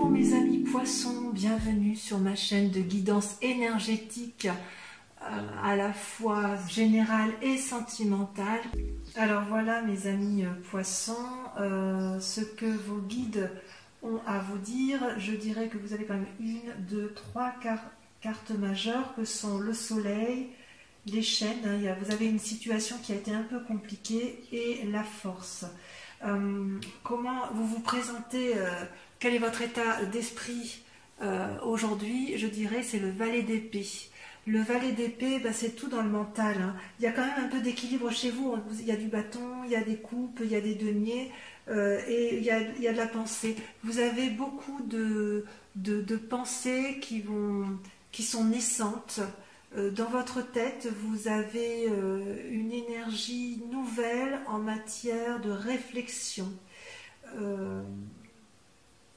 Bonjour mes amis poissons, bienvenue sur ma chaîne de guidance énergétique à la fois générale et sentimentale. Alors voilà mes amis poissons, ce que vos guides ont à vous dire. Je dirais que vous avez quand même une, deux, trois cartes majeures que sont le soleil, les chaînes, vous avez une situation qui a été un peu compliquée, et la force. Comment vous vous présentez, quel est votre état d'esprit aujourd'hui? Je dirais c'est le valet d'épée. Le valet d'épée, c'est tout dans le mental. Il y a quand même un peu d'équilibre chez vous. Il y a du bâton, il y a des coupes, il y a des deniers, et il y a de la pensée. Vous avez beaucoup de pensées qui sont naissantes. Dans votre tête, vous avez une énergie nouvelle en matière de réflexion.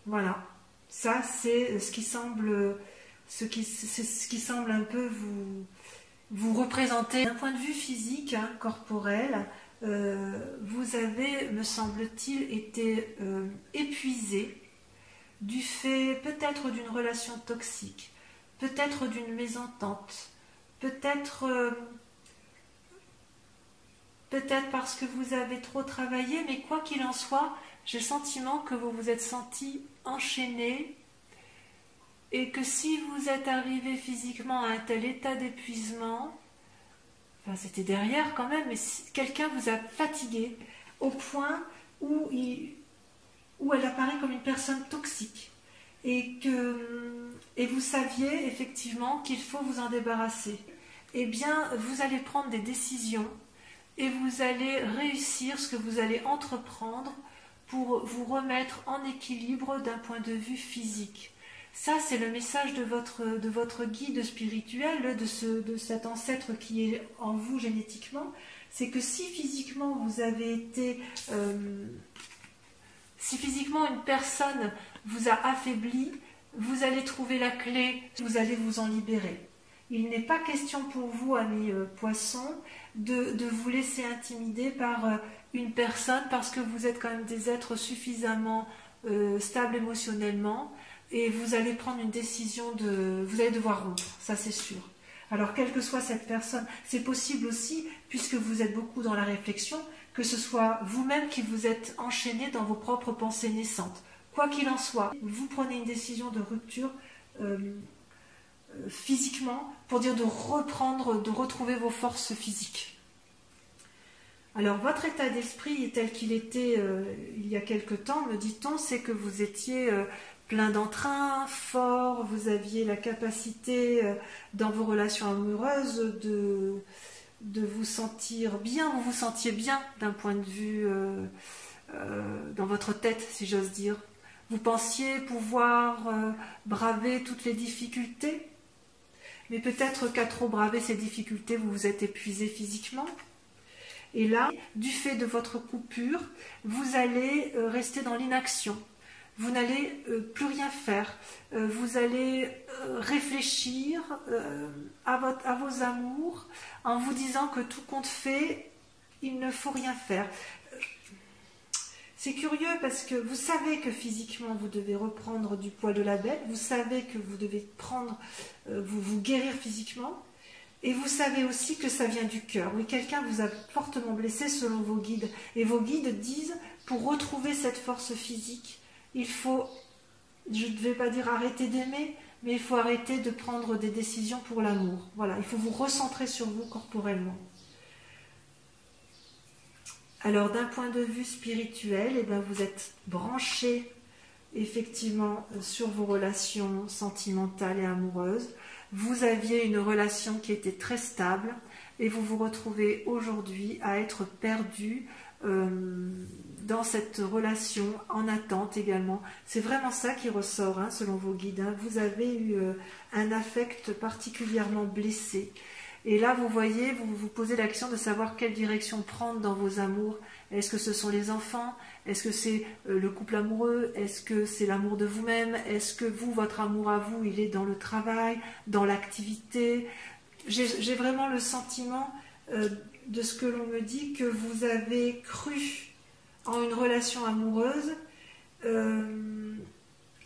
Voilà, ça c'est ce qui semble un peu vous représenter. D'un point de vue physique, corporel, vous avez, me semble-t-il, été épuisé du fait peut-être d'une relation toxique, peut-être d'une mésentente, peut-être parce que vous avez trop travaillé, mais quoi qu'il en soit, j'ai le sentiment que vous vous êtes senti enchaîné et que si vous êtes arrivé physiquement à un tel état d'épuisement, c'était derrière quand même, mais quelqu'un vous a fatigué au point où elle apparaît comme une personne toxique. Et vous saviez effectivement qu'il faut vous en débarrasser. Eh bien, vous allez prendre des décisions et vous allez réussir ce que vous allez entreprendre pour vous remettre en équilibre d'un point de vue physique. Ça, c'est le message de votre guide spirituel, de cet ancêtre qui est en vous génétiquement. C'est que si physiquement vous avez été... si physiquement une personne vous a affaibli, vous allez trouver la clé, vous allez vous en libérer. Il n'est pas question pour vous, amis poissons, de vous laisser intimider par une personne parce que vous êtes quand même des êtres suffisamment stables émotionnellement, et vous allez prendre une décision vous allez devoir rompre, ça c'est sûr. Alors quelle que soit cette personne, c'est possible aussi, puisque vous êtes beaucoup dans la réflexion, que ce soit vous-même qui vous êtes enchaîné dans vos propres pensées naissantes. Quoi qu'il en soit, vous prenez une décision de rupture physiquement pour dire de retrouver vos forces physiques. Alors votre état d'esprit tel qu'il était il y a quelque temps, me dit-on, c'est que vous étiez plein d'entrain, fort, vous aviez la capacité dans vos relations amoureuses de vous sentir bien, vous vous sentiez bien d'un point de vue dans votre tête, si j'ose dire. Vous pensiez pouvoir braver toutes les difficultés, mais peut-être qu'à trop braver ces difficultés, vous vous êtes épuisé physiquement. Et là, du fait de votre coupure, vous allez rester dans l'inaction. Vous n'allez plus rien faire. Vous allez réfléchir à vos amours en vous disant que tout compte fait, il ne faut rien faire. C'est curieux parce que vous savez que physiquement vous devez reprendre du poil de la bête, vous savez que vous devez vous guérir physiquement, et vous savez aussi que ça vient du cœur. Oui, quelqu'un vous a fortement blessé selon vos guides, et vos guides disent, pour retrouver cette force physique, il faut, je ne vais pas dire arrêter d'aimer, mais il faut arrêter de prendre des décisions pour l'amour. Voilà, il faut vous recentrer sur vous corporellement. Alors d'un point de vue spirituel, vous êtes branché effectivement sur vos relations sentimentales et amoureuses. Vous aviez une relation qui était très stable et vous vous retrouvez aujourd'hui à être perdu dans cette relation en attente également. C'est vraiment ça qui ressort selon vos guides. Vous avez eu un affect particulièrement blessé. Et là, vous voyez, vous vous posez la question de savoir quelle direction prendre dans vos amours. Est-ce que ce sont les enfants? Est-ce que c'est le couple amoureux? Est-ce que c'est l'amour de vous-même? Est-ce que votre amour à vous, il est dans le travail, dans l'activité? J'ai vraiment le sentiment de ce que l'on me dit, que vous avez cru en une relation amoureuse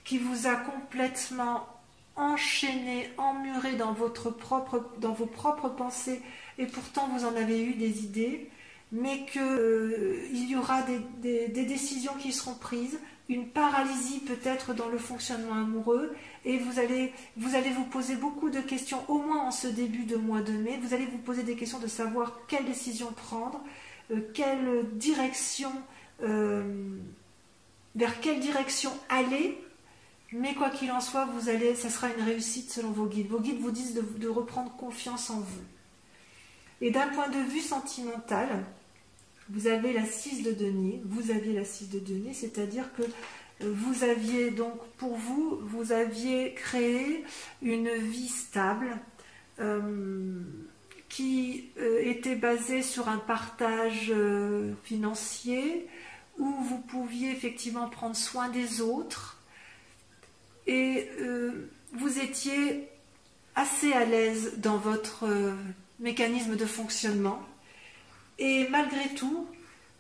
qui vous a complètement enchaîné, emmuré dans vos propres pensées, et pourtant vous en avez eu des idées, mais qu'il y aura des décisions qui seront prises, une paralysie peut-être dans le fonctionnement amoureux, et vous allez vous poser beaucoup de questions, au moins en ce début de mois de mai. Vous allez vous poser des questions de savoir quelle décision prendre, quelle direction, vers quelle direction aller. Mais quoi qu'il en soit, ça sera une réussite selon vos guides. Vos guides vous disent de reprendre confiance en vous. Et d'un point de vue sentimental, vous aviez la 6 de denier, c'est-à-dire que vous aviez donc, pour vous, vous aviez créé une vie stable qui était basée sur un partage financier, où vous pouviez effectivement prendre soin des autres, et vous étiez assez à l'aise dans votre mécanisme de fonctionnement. Et malgré tout,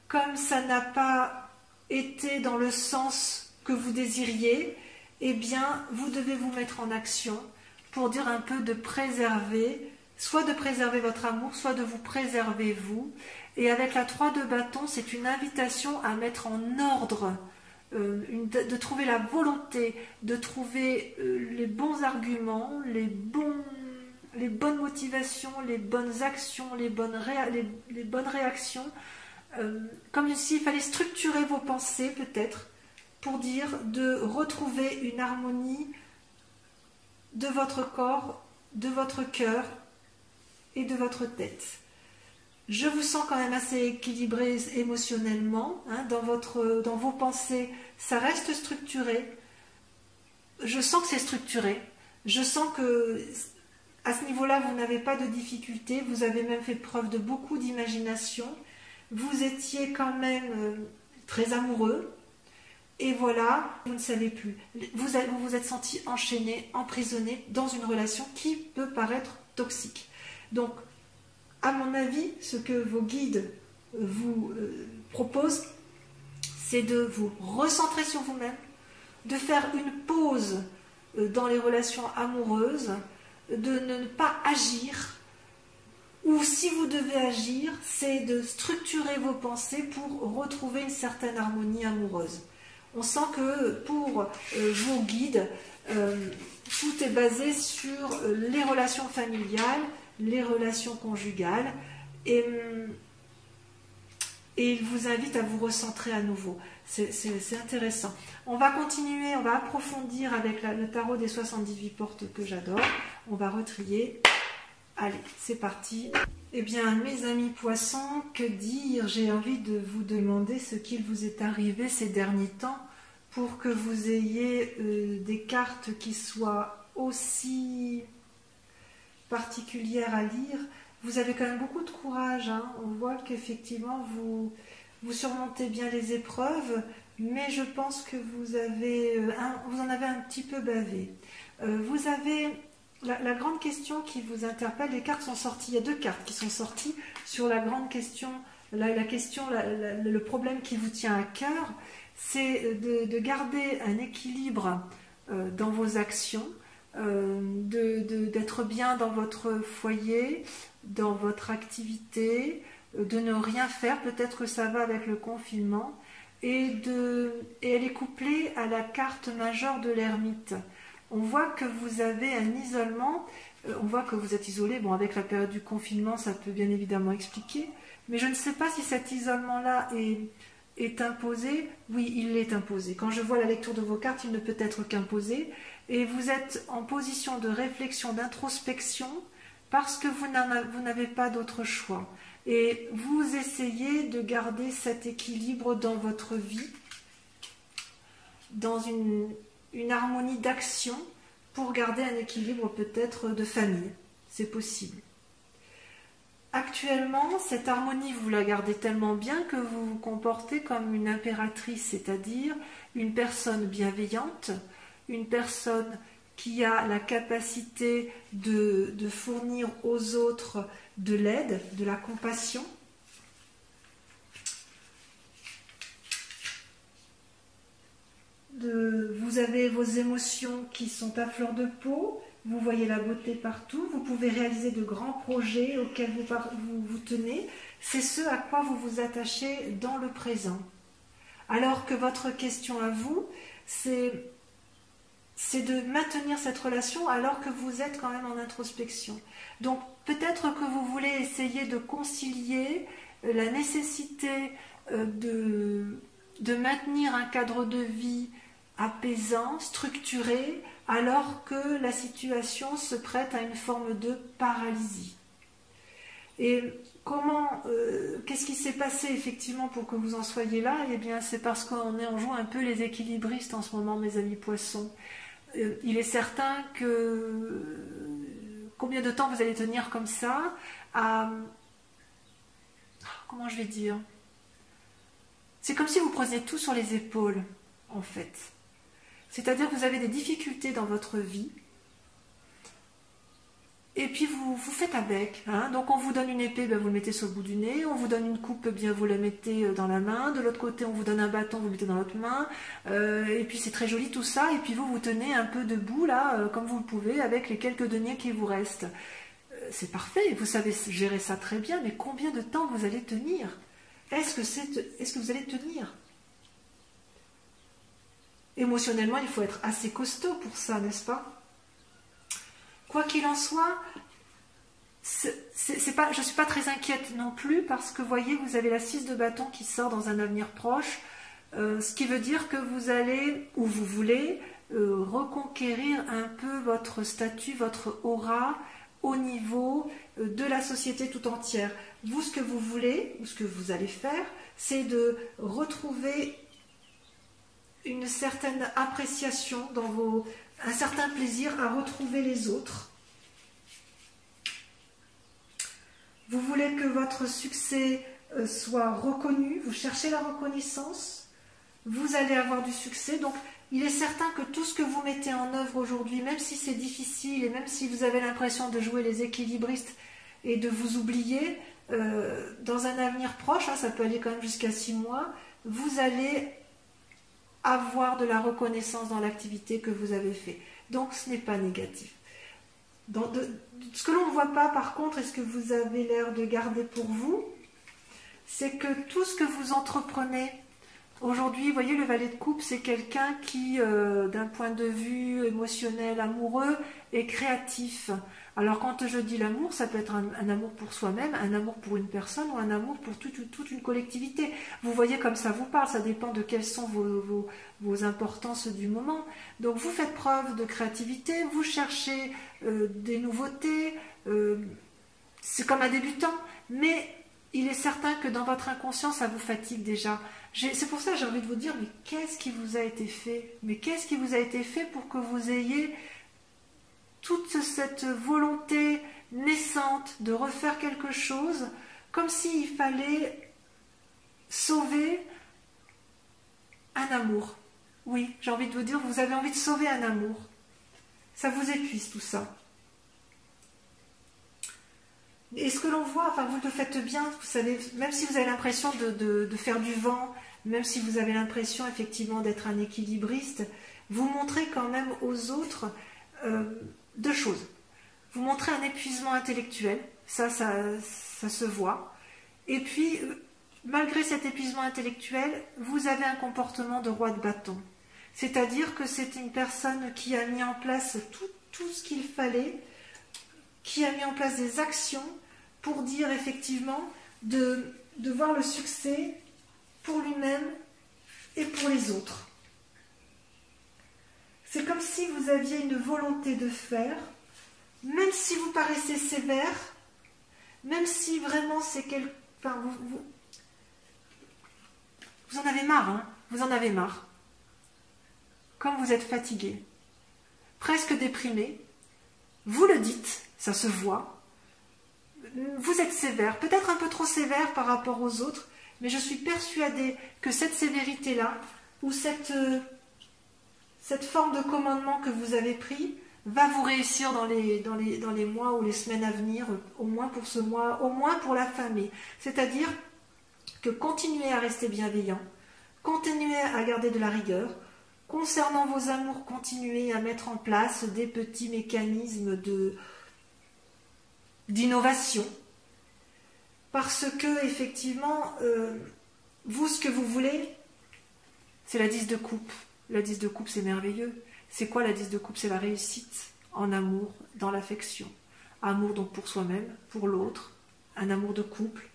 comme ça n'a pas été dans le sens que vous désiriez, eh bien, vous devez vous mettre en action pour dire un peu de préserver, soit de préserver votre amour, soit de vous préserver vous. Et avec la 3 de bâton, c'est une invitation à mettre en ordre, de trouver la volonté, de trouver les bons arguments, les bonnes motivations, les bonnes actions, les bonnes réactions, comme s'il fallait structurer vos pensées peut-être, pour dire de retrouver une harmonie de votre corps, de votre cœur et de votre tête. Je vous sens quand même assez équilibré émotionnellement, hein, dans vos pensées, ça reste structuré. Je sens que c'est structuré. Je sens que à ce niveau-là, vous n'avez pas de difficulté. Vous avez même fait preuve de beaucoup d'imagination. Vous étiez quand même très amoureux. Et voilà, vous ne savez plus. Vous vous êtes senti enchaîné, emprisonné dans une relation qui peut paraître toxique. Donc, à mon avis, ce que vos guides vous proposent, c'est de vous recentrer sur vous-même, de faire une pause dans les relations amoureuses, de ne pas agir, ou si vous devez agir, c'est de structurer vos pensées pour retrouver une certaine harmonie amoureuse. On sent que pour vos guides, tout est basé sur les relations familiales, les relations conjugales, et il vous invite à vous recentrer à nouveau. C'est intéressant. On va continuer, on va approfondir avec le tarot des 78 portes que j'adore. On va retrier. Allez, c'est parti. Eh bien, mes amis poissons, que dire? J'ai envie de vous demander ce qu'il vous est arrivé ces derniers temps pour que vous ayez des cartes qui soient aussi particulières à lire. Vous avez quand même beaucoup de courage, hein. On voit qu'effectivement vous surmontez bien les épreuves, mais je pense que vous en avez un petit peu bavé. Vous avez la grande question qui vous interpelle. Les cartes sont sorties, il y a 2 cartes qui sont sorties sur la grande question, le problème qui vous tient à cœur, c'est de garder un équilibre dans vos actions, d'être bien dans votre foyer, dans votre activité, de ne rien faire, peut-être que ça va avec le confinement, et elle est couplée à la carte majeure de l'ermite. On voit que vous avez un isolement, on voit que vous êtes isolé. Bon, avec la période du confinement, ça peut bien évidemment expliquer, mais je ne sais pas si cet isolement-là est imposé. Oui, il est imposé. Quand je vois la lecture de vos cartes, il ne peut être qu'imposé, et vous êtes en position de réflexion, d'introspection, parce que vous n'avez pas d'autre choix. Et vous essayez de garder cet équilibre dans votre vie, dans une harmonie d'action, pour garder un équilibre peut-être de famille. C'est possible. Actuellement, cette harmonie, vous la gardez tellement bien que vous vous comportez comme une impératrice, c'est-à-dire une personne bienveillante, une personne qui a la capacité de fournir aux autres de l'aide, de la compassion. vous avez vos émotions qui sont à fleur de peau, vous voyez la beauté partout, vous pouvez réaliser de grands projets auxquels vous tenez. C'est ce à quoi vous vous attachez dans le présent. Alors que votre question à vous, c'est de maintenir cette relation alors que vous êtes quand même en introspection. Donc peut-être que vous voulez essayer de concilier la nécessité de maintenir un cadre de vie apaisant, structuré, alors que la situation se prête à une forme de paralysie. Et qu'est-ce qui s'est passé effectivement pour que vous en soyez là? Eh bien, c'est parce qu'on joue un peu les équilibristes en ce moment, mes amis poissons. Il est certain que combien de temps vous allez tenir comme ça comment je vais dire? C'est comme si vous preniez tout sur les épaules, en fait. C'est-à-dire que vous avez des difficultés dans votre vie, et puis vous faites avec. Hein. Donc on vous donne une épée, vous le mettez sur le bout du nez, on vous donne une coupe, vous la mettez dans la main, de l'autre côté on vous donne un bâton, vous le mettez dans l'autre main, et puis c'est très joli tout ça, et puis vous tenez un peu debout là, comme vous le pouvez, avec les quelques deniers qui vous restent. C'est parfait, vous savez gérer ça très bien, mais combien de temps vous allez tenir? Est-ce que vous allez tenir? Émotionnellement, il faut être assez costaud pour ça, n'est-ce pas? Quoi qu'il en soit, je ne suis pas très inquiète non plus, parce que, voyez, vous avez la 6 de bâton qui sort dans un avenir proche, ce qui veut dire que vous allez, ou vous voulez, reconquérir un peu votre statut, votre aura, au niveau de la société tout entière. Vous, ce que vous voulez, ou ce que vous allez faire, c'est de retrouver une certaine appréciation, un certain plaisir à retrouver les autres. Vous voulez que votre succès soit reconnu, vous cherchez la reconnaissance, vous allez avoir du succès, donc il est certain que tout ce que vous mettez en œuvre aujourd'hui, même si c'est difficile et même si vous avez l'impression de jouer les équilibristes et de vous oublier, dans un avenir proche, ça peut aller quand même jusqu'à 6 mois, vous allez avoir de la reconnaissance dans l'activité que vous avez fait. Donc ce n'est pas négatif. Ce que l'on ne voit pas par contre, et ce que vous avez l'air de garder pour vous, c'est que tout ce que vous entreprenez aujourd'hui, vous voyez, le valet de coupe, c'est quelqu'un qui, d'un point de vue émotionnel, amoureux, est créatif. Alors quand je dis l'amour, ça peut être un amour pour soi-même, un amour pour une personne ou un amour pour toute une collectivité. Vous voyez comme ça vous parle, ça dépend de quelles sont vos importances du moment. Donc vous faites preuve de créativité, vous cherchez des nouveautés, c'est comme un débutant, mais il est certain que dans votre inconscient, ça vous fatigue déjà. C'est pour ça que j'ai envie de vous dire, mais qu'est-ce qui vous a été fait? Mais qu'est-ce qui vous a été fait pour que vous ayez toute cette volonté naissante de refaire quelque chose, comme s'il fallait sauver un amour? Oui, j'ai envie de vous dire, vous avez envie de sauver un amour. Ça vous épuise tout ça. Et ce que l'on voit, enfin vous le faites bien, vous savez, même si vous avez l'impression de faire du vent, même si vous avez l'impression effectivement d'être un équilibriste, vous montrez quand même aux autres deux choses. Vous montrez un épuisement intellectuel, ça se voit. Et puis, malgré cet épuisement intellectuel, vous avez un comportement de roi de bâton. C'est-à-dire que c'est une personne qui a mis en place tout ce qu'il fallait, qui a mis en place des actions pour dire effectivement de voir le succès pour lui-même et pour les autres. C'est comme si vous aviez une volonté de faire, même si vous paraissez sévère, même si vraiment c'est vous en avez marre, hein, vous en avez marre. Comme vous êtes fatigué, presque déprimé, vous le dites, ça se voit, vous êtes sévère, peut-être un peu trop sévère par rapport aux autres, mais je suis persuadée que cette sévérité-là, ou cette forme de commandement que vous avez pris, va vous réussir dans les mois ou les semaines à venir, au moins pour ce mois, au moins pour la famille. C'est-à-dire que continuez à rester bienveillant, continuez à garder de la rigueur, concernant vos amours, continuez à mettre en place des petits mécanismes d'innovation. Parce que, effectivement, vous, ce que vous voulez, c'est la 10 de coupe. La 10 de coupe, c'est merveilleux. C'est quoi la 10 de coupe? C'est la réussite en amour, dans l'affection. Amour donc pour soi-même, pour l'autre, un amour de couple,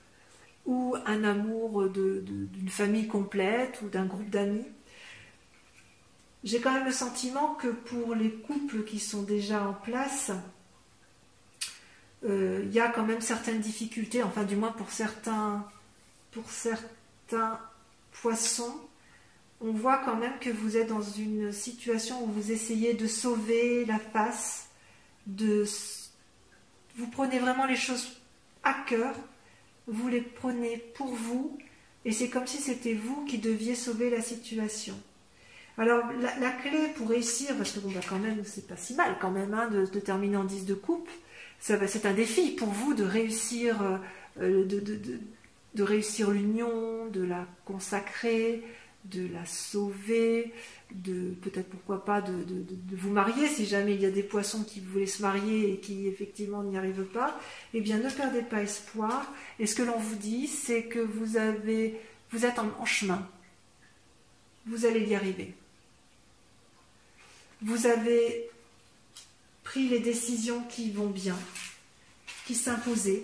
ou un amour d'une famille complète, ou d'un groupe d'amis. J'ai quand même le sentiment que pour les couples qui sont déjà en place, il y a quand même certaines difficultés, enfin du moins pour certains poissons, on voit quand même que vous êtes dans une situation où vous essayez de sauver la face, vous prenez vraiment les choses à cœur, vous les prenez pour vous, et c'est comme si c'était vous qui deviez sauver la situation. Alors la clé pour réussir, parce que bon, bah, quand même c'est pas si mal quand même hein, de terminer en 10 de coupe, c'est un défi pour vous de réussir de réussir l'union, de la consacrer, de la sauver, peut-être pourquoi pas de vous marier si jamais il y a des poissons qui voulaient se marier et qui effectivement n'y arrivent pas. Eh bien ne perdez pas espoir, et ce que l'on vous dit c'est que vous êtes en chemin, vous allez y arriver. Vous avez pris les décisions qui vont bien, qui s'imposaient.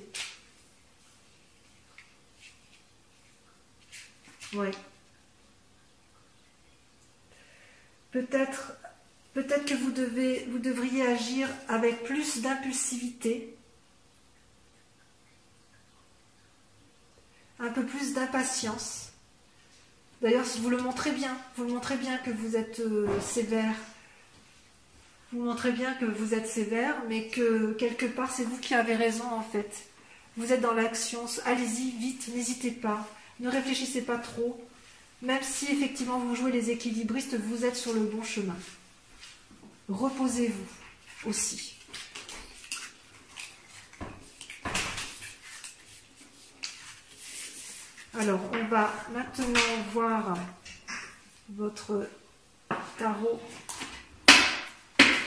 Ouais. Peut-être que vous devriez agir avec plus d'impulsivité, un peu plus d'impatience. D'ailleurs, vous le montrez bien que vous êtes sévère. Vous montrez bien que vous êtes sévère, mais que quelque part, c'est vous qui avez raison en fait. Vous êtes dans l'action, allez-y, vite, n'hésitez pas, ne réfléchissez pas trop. Même si effectivement vous jouez les équilibristes, vous êtes sur le bon chemin. Reposez-vous aussi. Alors, on va maintenant voir votre tarot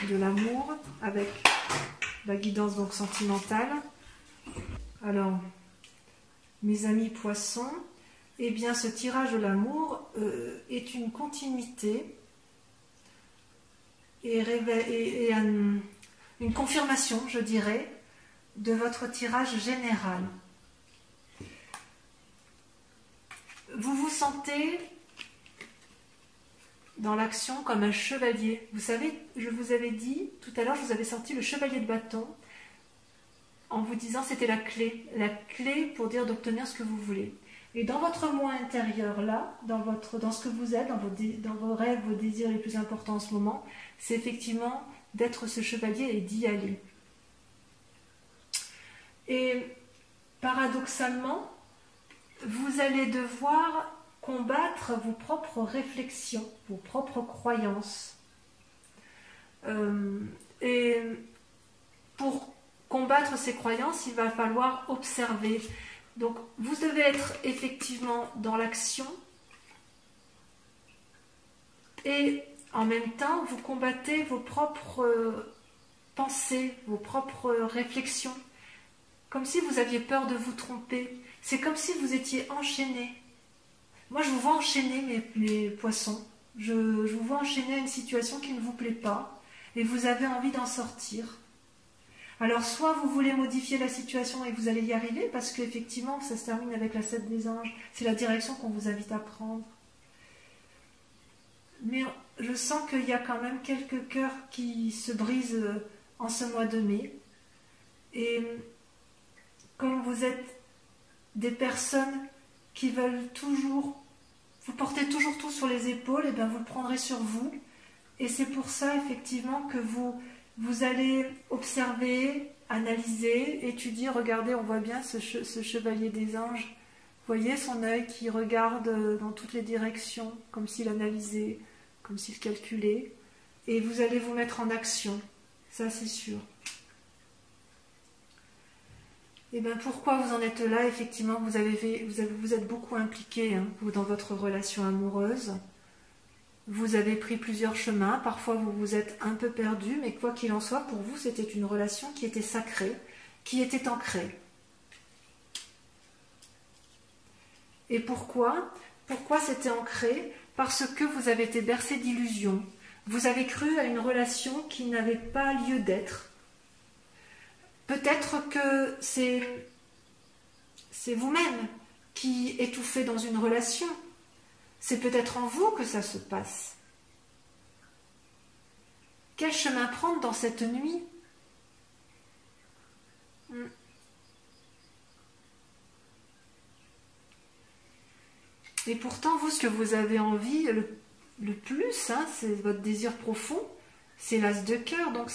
de l'amour avec la guidance donc sentimentale. Alors, mes amis poissons, eh bien ce tirage de l'amour est une continuité et une confirmation, je dirais, de votre tirage général. Vous vous sentez dans l'action comme un chevalier. Vous savez, je vous avais dit, tout à l'heure, je vous avais sorti le chevalier de bâton en vous disant c'était la clé pour dire d'obtenir ce que vous voulez. Et dans votre moi intérieur, là, dans ce que vous êtes, dans vos rêves, vos désirs les plus importants en ce moment, c'est effectivement d'être ce chevalier et d'y aller. Et paradoxalement, vous allez devoir combattre vos propres réflexions, vos propres croyances. Et pour combattre ces croyances, il va falloir observer. Donc, vous devez être effectivement dans l'action et en même temps, vous combattez vos propres pensées, vos propres réflexions, comme si vous aviez peur de vous tromper. C'est comme si vous étiez enchaîné. Moi, je vous vois enchaîner mes poissons. Je vous vois enchaîner à une situation qui ne vous plaît pas et vous avez envie d'en sortir. Alors, soit vous voulez modifier la situation et vous allez y arriver, parce qu'effectivement, ça se termine avec la 7 des anges. C'est la direction qu'on vous invite à prendre. Mais je sens qu'il y a quand même quelques cœurs qui se brisent en ce mois de mai. Et comme vous êtes des personnes qui veulent toujours, vous portez toujours tout sur les épaules, et bien vous le prendrez sur vous. Et c'est pour ça, effectivement, que vous allez observer, analyser, étudier, regarder, on voit bien ce chevalier des anges. Vous voyez son œil qui regarde dans toutes les directions, comme s'il analysait, comme s'il calculait. Et vous allez vous mettre en action, ça c'est sûr. Et bien pourquoi vous en êtes là? Effectivement, vous êtes beaucoup impliqué dans votre relation amoureuse. vous avez pris plusieurs chemins, parfois vous vous êtes un peu perdu, mais quoi qu'il en soit, pour vous, c'était une relation qui était sacrée, qui était ancrée. Et pourquoi? Pourquoi c'était ancré? Parce que vous avez été bercé d'illusions. Vous avez cru à une relation qui n'avait pas lieu d'être. Peut-être que c'est vous-même qui étouffez dans une relation. C'est peut-être en vous que ça se passe. Quel chemin prendre dans cette nuit? Et pourtant, vous, ce que vous avez envie le plus, hein, c'est votre désir profond, c'est l'as de cœur. Donc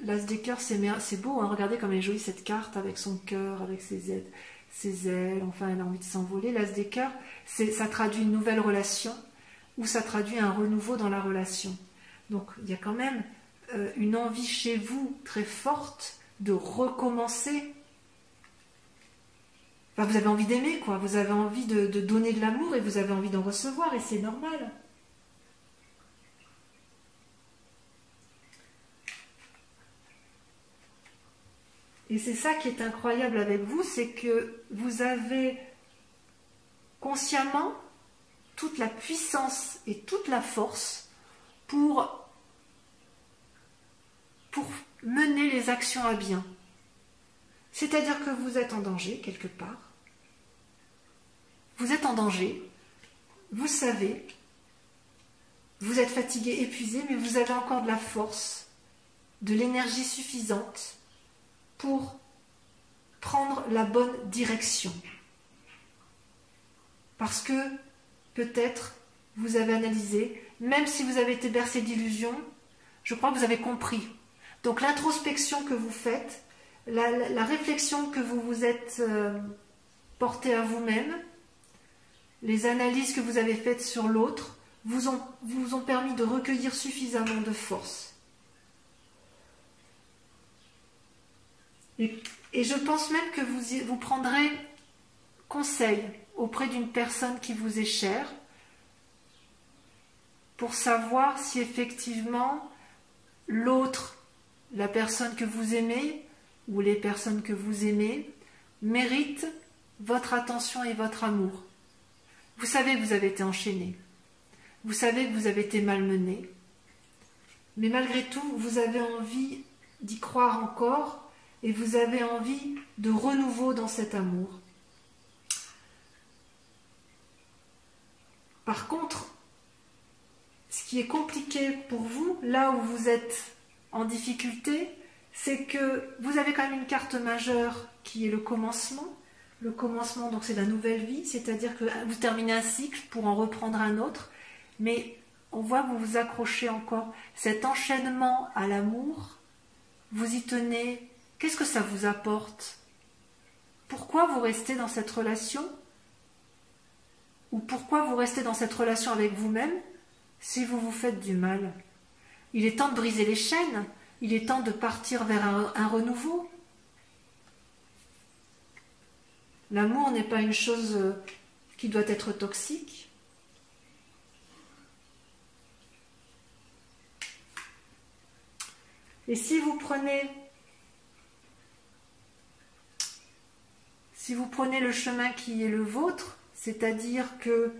l'as de cœur, c'est beau, hein, regardez comme elle est jolie cette carte avec son cœur, avec ses ailes, enfin elle a envie de s'envoler. L'as des cœurs, ça traduit une nouvelle relation ou ça traduit un renouveau dans la relation. Donc il y a quand même une envie chez vous très forte de recommencer. Enfin, vous avez envie d'aimer, quoi. Vous avez envie de donner de l'amour et vous avez envie d'en recevoir et c'est normal. Et c'est ça qui est incroyable avec vous, c'est que vous avez consciemment toute la puissance et toute la force pour mener les actions à bien. C'est-à-dire que vous êtes en danger quelque part. Vous êtes en danger, vous savez, vous êtes fatigué, épuisé, mais vous avez encore de la force, de l'énergie suffisante pour prendre la bonne direction. Parce que peut-être vous avez analysé, même si vous avez été bercé d'illusions, je crois que vous avez compris. Donc l'introspection que vous faites, la réflexion que vous vous êtes portée à vous-même, les analyses que vous avez faites sur l'autre, vous ont permis de recueillir suffisamment de force. Et je pense même que vous prendrez conseil auprès d'une personne qui vous est chère pour savoir si effectivement l'autre, la personne que vous aimez ou les personnes que vous aimez, méritent votre attention et votre amour. Vous savez que vous avez été enchaîné, vous savez que vous avez été malmené, mais malgré tout, vous avez envie d'y croire encore et vous avez envie de renouveau dans cet amour. Par contre, ce qui est compliqué pour vous, là où vous êtes en difficulté, c'est que vous avez quand même une carte majeure qui est le commencement. Le commencement, donc c'est la nouvelle vie, c'est-à-dire que vous terminez un cycle pour en reprendre un autre, mais on voit que vous vous accrochez encore. Cet enchaînement à l'amour, vous y tenez. Qu'est-ce que ça vous apporte? Pourquoi vous restez dans cette relation? Ou pourquoi vous restez dans cette relation avec vous-même si vous vous faites du mal? Il est temps de briser les chaînes, il est temps de partir vers un renouveau. L'amour n'est pas une chose qui doit être toxique. Et si vous prenez le chemin qui est le vôtre, c'est-à-dire que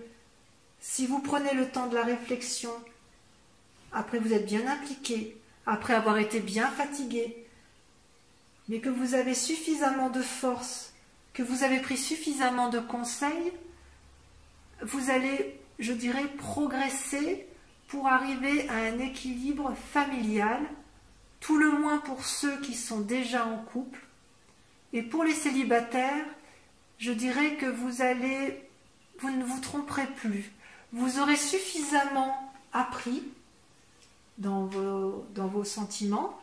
si vous prenez le temps de la réflexion, après vous êtes bien impliqué, après avoir été bien fatigué, mais que vous avez suffisamment de force, que vous avez pris suffisamment de conseils, vous allez, je dirais, progresser pour arriver à un équilibre familial, tout le moins pour ceux qui sont déjà en couple. Et pour les célibataires, je dirais que vous ne vous tromperez plus. Vous aurez suffisamment appris dans vos sentiments,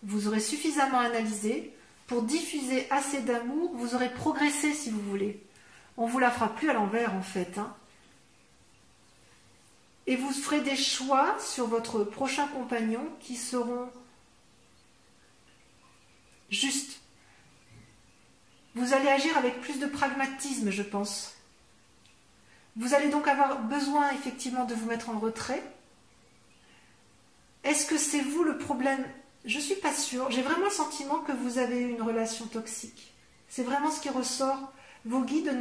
vous aurez suffisamment analysé pour diffuser assez d'amour, vous aurez progressé si vous voulez. On ne vous la fera plus à l'envers en fait. Hein. Et vous ferez des choix sur votre prochain compagnon qui seront justes. Vous allez agir avec plus de pragmatisme, je pense. Vous allez donc avoir besoin effectivement de vous mettre en retrait. Est-ce que c'est vous le problème? Je ne suis pas sûre. J'ai vraiment le sentiment que vous avez eu une relation toxique. C'est vraiment ce qui ressort. Vos guides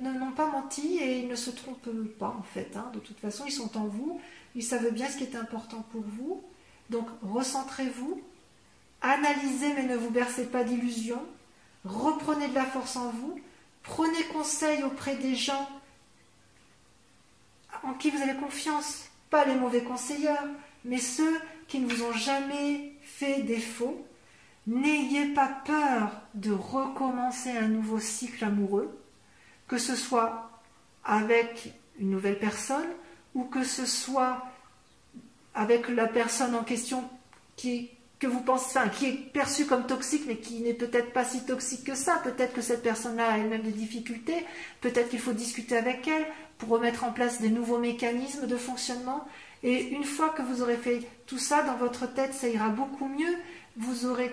n'ont pas menti et ils ne se trompent pas en fait. Hein. De toute façon, ils sont en vous. Ils savent bien ce qui est important pour vous. Donc, recentrez-vous. Analysez mais ne vous bercez pas d'illusions. Reprenez de la force en vous. Prenez conseil auprès des gens en qui vous avez confiance. Pas les mauvais conseilleurs, mais ceux qui ne vous ont jamais fait défaut. N'ayez pas peur de recommencer un nouveau cycle amoureux, que ce soit avec une nouvelle personne ou que ce soit avec la personne en question que vous pensez, enfin, qui est perçue comme toxique mais qui n'est peut-être pas si toxique que ça. Peut-être que cette personne-là a elle-même des difficultés, peut-être qu'il faut discuter avec elle pour remettre en place des nouveaux mécanismes de fonctionnement. Et une fois que vous aurez fait tout ça, dans votre tête, ça ira beaucoup mieux. Vous aurez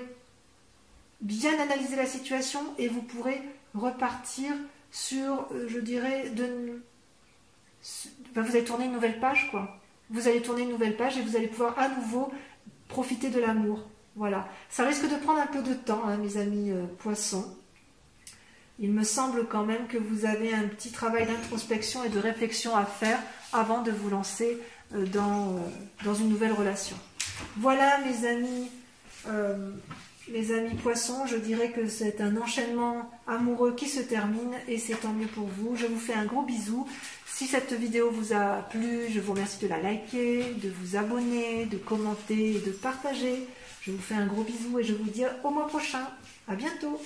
bien analysé la situation et vous pourrez repartir sur, je dirais, vous allez tourner une nouvelle page, quoi. Vous allez tourner une nouvelle page et vous allez pouvoir à nouveau profiter de l'amour. Voilà. Ça risque de prendre un peu de temps, hein, mes amis poissons. Il me semble quand même que vous avez un petit travail d'introspection et de réflexion à faire avant de vous lancer dans une nouvelle relation. Voilà, mes amis poissons, je dirais que c'est un enchaînement amoureux qui se termine et c'est tant mieux pour vous. Je vous fais un gros bisou. Si cette vidéo vous a plu, je vous remercie de la liker, de vous abonner, de commenter et de partager. Je vous fais un gros bisou et je vous dis au mois prochain. À bientôt.